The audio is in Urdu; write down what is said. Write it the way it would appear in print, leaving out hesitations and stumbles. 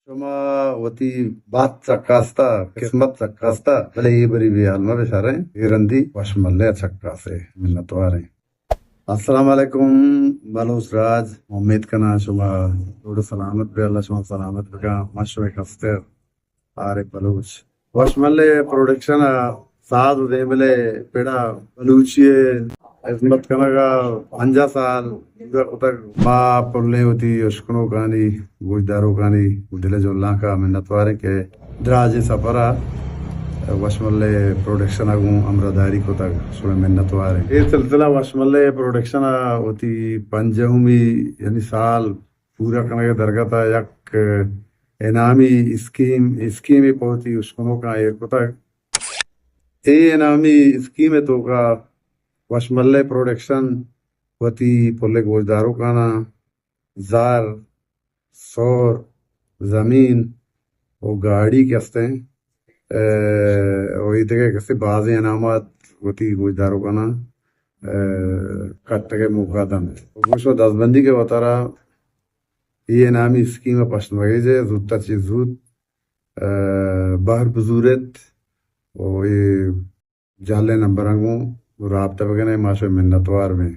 شما وتی بات چکاستا قسمت چکاستا بلے یہ بری بھی عالمہ بشارے ایرندی وشملے چکاسے منتوارے. السلام علیکم بلوچ راج. امید کنا شما تھوڑا سلامت بے اللہ شما سلامت بکا مشوے کستر آرے بلوچ وشملے پروڈکشن ساتھ دے بلے پیڑا بلوچی عظمت کنگا 50 سال تک ما پلنے ہوتی اشکنوں کانی گوجداروں کانی دل جو اللہ کا منتوارے کے دراجی سفرہ وشملے پروڈکشن اگوں امرداری کو تک سوڑے منتوارے. یہ سلسلہ وشملے پروڈکشن ہوتی 5ویں یعنی سال پورا کنگا درگاہ تا یک انعامی اسکیمی پہنچی اشکنوں کا ایک کو تک. یہ انعامی اسکیم تو کا وشملے پروڈکشن وتی پلے گوجداروں کانا زار سور زمین و گاڑی کستے وہی تک کستے بعض انعامات وتی گوجداروں کانا کٹ کے مقادم گوشو 10 بندی کے وطارہ یہ انعامی اسکیم پشن وگی جے زود تا چیز زود باہر بزورت و یہ جالے نمبر انگوں رابطہ بگنے ماشو منتوار میں